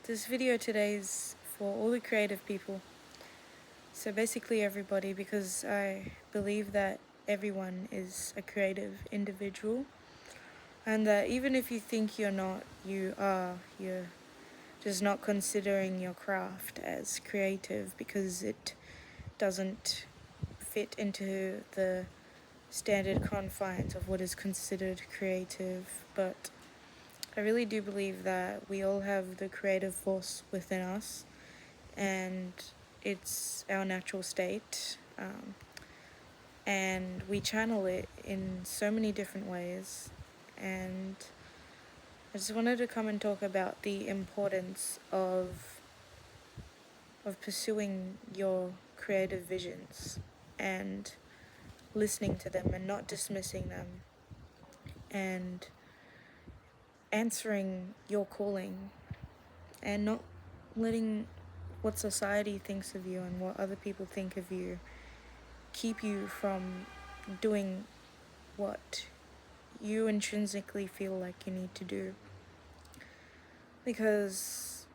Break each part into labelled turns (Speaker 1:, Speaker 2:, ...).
Speaker 1: This video today is for all the creative people. So basically everybody, because I believe that everyone is a creative individual, and that even if you think you're not, you are. You're just not considering your craft as creative because it doesn't fit into the standard confines of what is considered creative. But I really do believe that we all have the creative force within us, and it's our natural state. And we channel it in so many different ways. And I just wanted to come and talk about the importance of pursuing your creative visions and listening to them and not dismissing them, and answering your calling and not letting what society thinks of you and what other people think of you keep you from doing what you intrinsically feel like you need to do. Because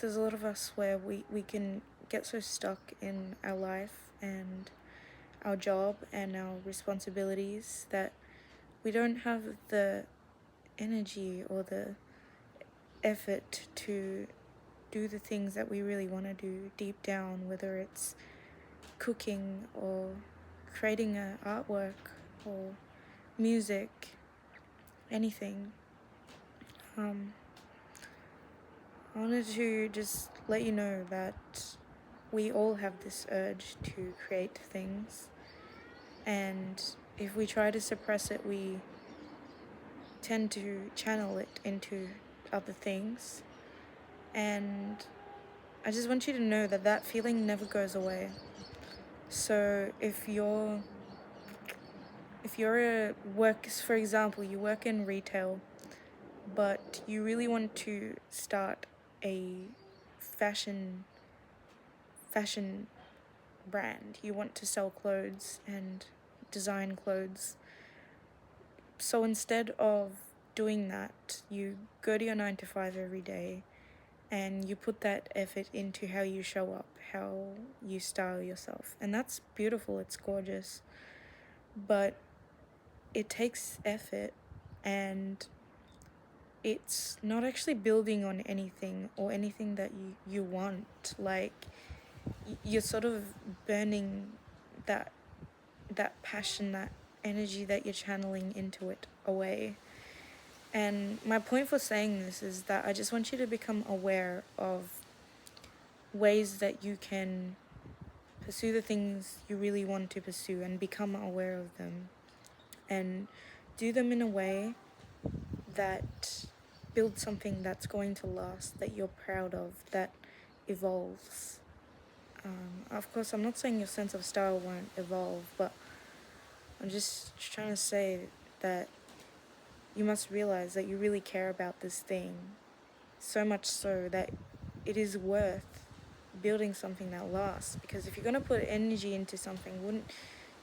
Speaker 1: there's a lot of us where we can get so stuck in our life and our job and our responsibilities that we don't have the energy or the effort to do the things that we really want to do deep down, whether it's cooking or creating an artwork or music, anything. I wanted to just let you know that we all have this urge to create things, and if we try to suppress it, we tend to channel it into other things. And I just want you to know that that feeling never goes away. So if you're for example, you work in retail, but you really want to start a fashion brand. You want to sell clothes and design clothes. So instead of doing that, you go to your 9 to 5 every day and you put that effort into how you show up, how you style yourself. And that's beautiful, it's gorgeous. But it takes effort, and it's not actually building on anything or anything that you want. Like, you're sort of burning that passion, that energy that you're channeling into it away. And my point for saying this is that I just want you to become aware of ways that you can pursue the things you really want to pursue and become aware of them, and do them in a way that builds something that's going to last, that you're proud of, that evolves. Of course, I'm not saying your sense of style won't evolve, but I'm just trying to say that you must realize that you really care about this thing, so much so that it is worth building something that lasts. Because if you're going to put energy into something, wouldn't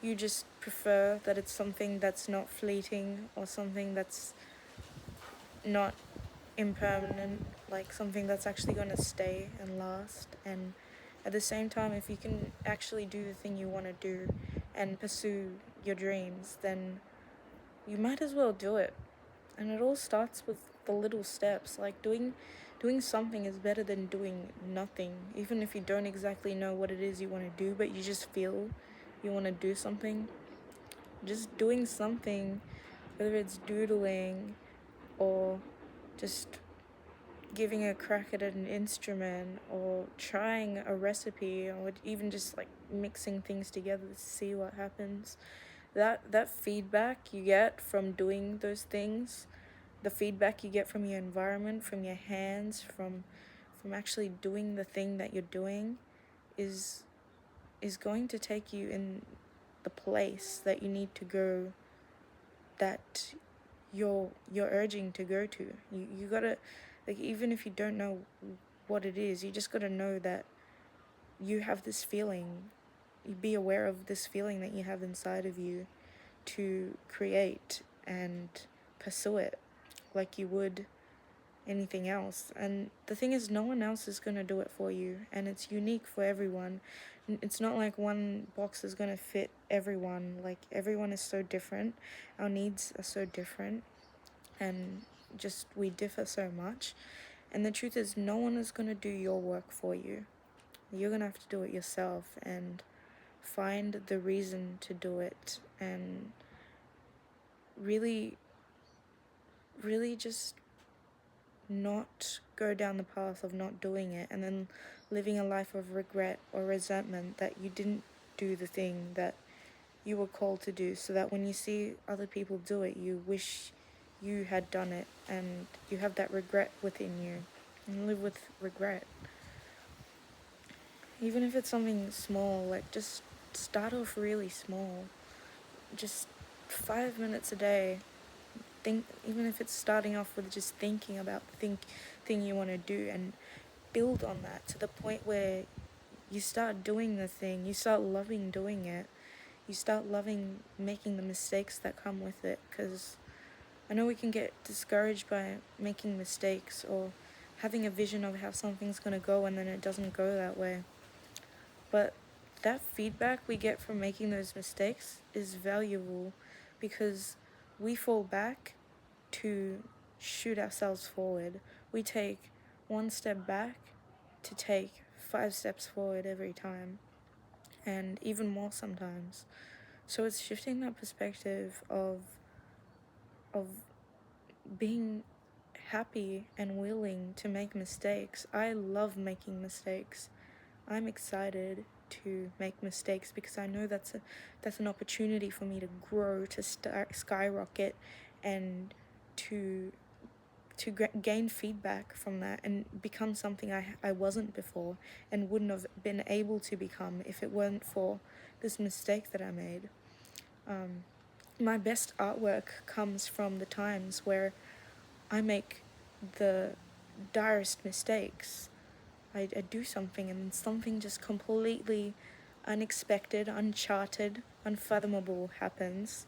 Speaker 1: you just prefer that it's something that's not fleeting, or something that's not impermanent, like something that's actually going to stay and last? And at the same time, if you can actually do the thing you want to do and pursue your dreams, then you might as well do it. And it all starts with the little steps. Like, doing something is better than doing nothing. Even if you don't exactly know what it is you want to do, but you just feel you want to do something, just doing something, whether it's doodling or just giving a crack at an instrument, or trying a recipe, or even just like mixing things together to see what happens. That feedback you get from doing those things, the feedback you get from your environment, from your hands, from actually doing the thing that you're doing, is going to take you in the place that you need to go, that you're urging to go to. You gotta, like, even if you don't know what it is, you just gotta know that you have this feeling. You be aware of this feeling that you have inside of you to create and pursue it like you would anything else. And the thing is, no one else is going to do it for you, and it's unique for everyone. It's not like one box is going to fit everyone. Like, everyone is so different, our needs are so different, and just we differ so much. And the truth is, no one is going to do your work for you. You're going to have to do it yourself and find the reason to do it, and really, really just not go down the path of not doing it and then living a life of regret or resentment that you didn't do the thing that you were called to do, so that when you see other people do it, you wish you had done it, and you have that regret within you and live with regret. Even if it's something small, like, just start off really small. Just 5 minutes a day. Think, even if it's starting off with just thinking about the thing you want to do, and build on that to the point where you start doing the thing, you start loving doing it, you start loving making the mistakes that come with it. Because I know we can get discouraged by making mistakes or having a vision of how something's going to go and then it doesn't go that way. But that feedback we get from making those mistakes is valuable, because we fall back to shoot ourselves forward. We take one step back to take 5 steps forward every time, and even more sometimes. So it's shifting that perspective of being happy and willing to make mistakes. I love making mistakes. I'm excited to make mistakes because I know that's an opportunity for me to grow, to skyrocket, and to gain feedback from that and become something I wasn't before and wouldn't have been able to become if it weren't for this mistake that I made. My best artwork comes from the times where I make the direst mistakes. I do something and something just completely unexpected, uncharted, unfathomable happens.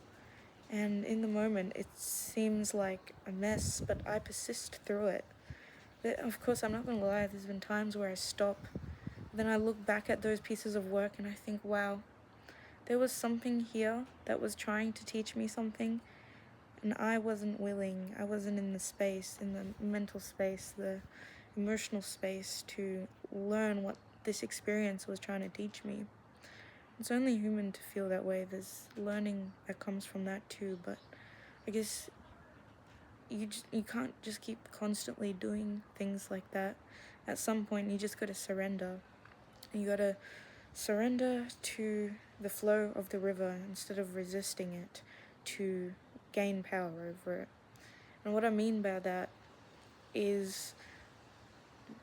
Speaker 1: And in the moment, it seems like a mess, but I persist through it. But of course, I'm not going to lie, there's been times where I stop. Then I look back at those pieces of work and I think, wow, there was something here that was trying to teach me something, and I wasn't willing. I wasn't in the space, in the mental space, the emotional space to learn what this experience was trying to teach me. It's only human to feel that way. There's learning that comes from that too, but I guess you can't just keep constantly doing things like that. At some point, you just gotta surrender. You gotta surrender to the flow of the river instead of resisting it to gain power over it. And what I mean by that is,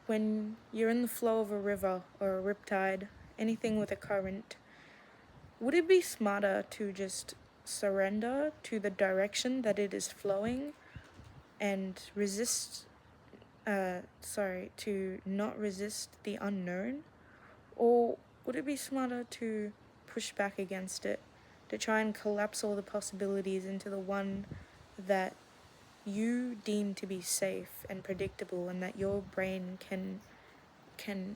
Speaker 1: when you're in the flow of a river or a riptide, anything with a current, would it be smarter to just surrender to the direction that it is flowing and to not resist the unknown? Or would it be smarter to push back against it, to try and collapse all the possibilities into the one that you deem to be safe and predictable and that your brain can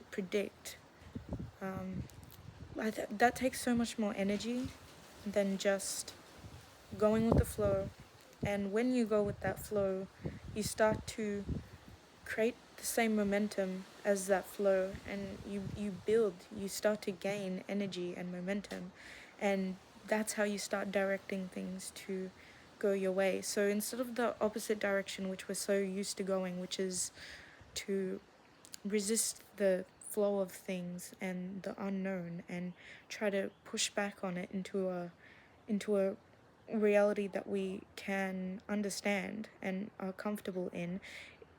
Speaker 1: predict? That takes so much more energy than just going with the flow. And when you go with that flow, you start to create the same momentum as that flow, and you start to gain energy and momentum, and that's how you start directing things to go your way. So instead of the opposite direction, which we're so used to going, which is to resist the flow of things and the unknown and try to push back on it into a reality that we can understand and are comfortable in,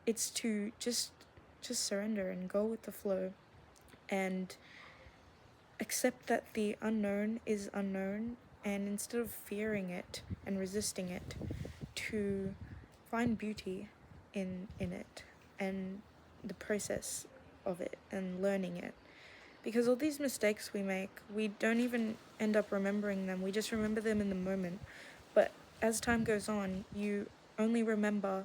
Speaker 1: it's to just surrender and go with the flow and accept that the unknown is unknown, and instead of fearing it and resisting it, to find beauty in it and the process of it and learning it. Because all these mistakes we make, we don't even end up remembering them. We just remember them in the moment. But as time goes on, you only remember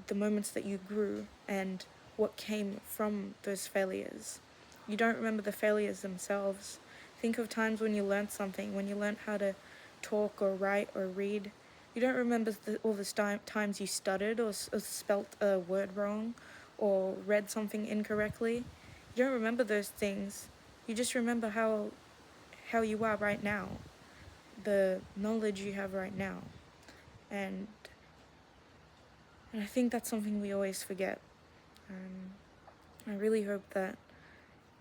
Speaker 1: the moments that you grew and what came from those failures. You don't remember the failures themselves. Think of times when you learned something, when you learned how to talk or write or read. You don't remember all the times you stuttered or spelt a word wrong or read something incorrectly. You don't remember those things. You just remember how you are right now, the knowledge you have right now. And I think that's something we always forget. I really hope that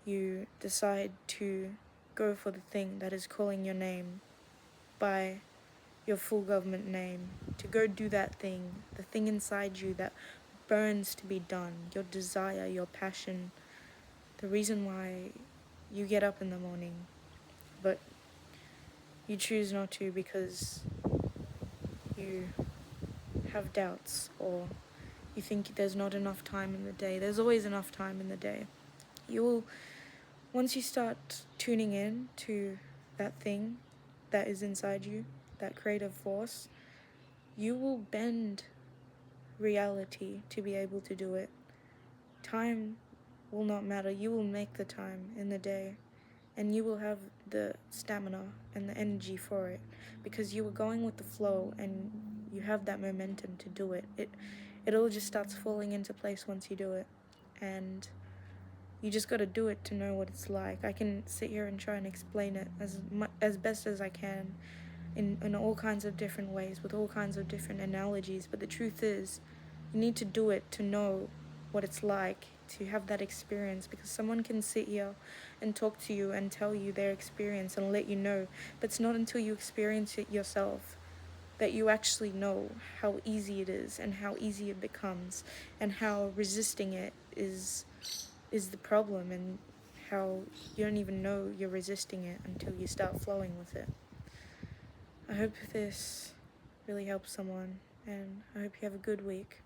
Speaker 1: you decide to go for the thing that is calling your name by your full government name, to go do that thing, the thing inside you that burns to be done, your desire, your passion, the reason why you get up in the morning, but you choose not to because you have doubts or you think there's not enough time in the day. There's always enough time in the day. You will, once you start tuning in to that thing that is inside you, that creative force, you will bend reality to be able to do it. Time will not matter. You will make the time in the day, and you will have the stamina and the energy for it because you were going with the flow and you have that momentum to do it. It all just starts falling into place once you do it, and you just got to do it to know what it's like. I can sit here and try and explain it as best as I can in all kinds of different ways with all kinds of different analogies, but the truth is you need to do it to know what it's like to have that experience, because someone can sit here and talk to you and tell you their experience and let you know, but it's not until you experience it yourself that you actually know how easy it is and how easy it becomes and how resisting it is the problem, and how you don't even know you're resisting it until you start flowing with it. I hope this really helps someone, and I hope you have a good week.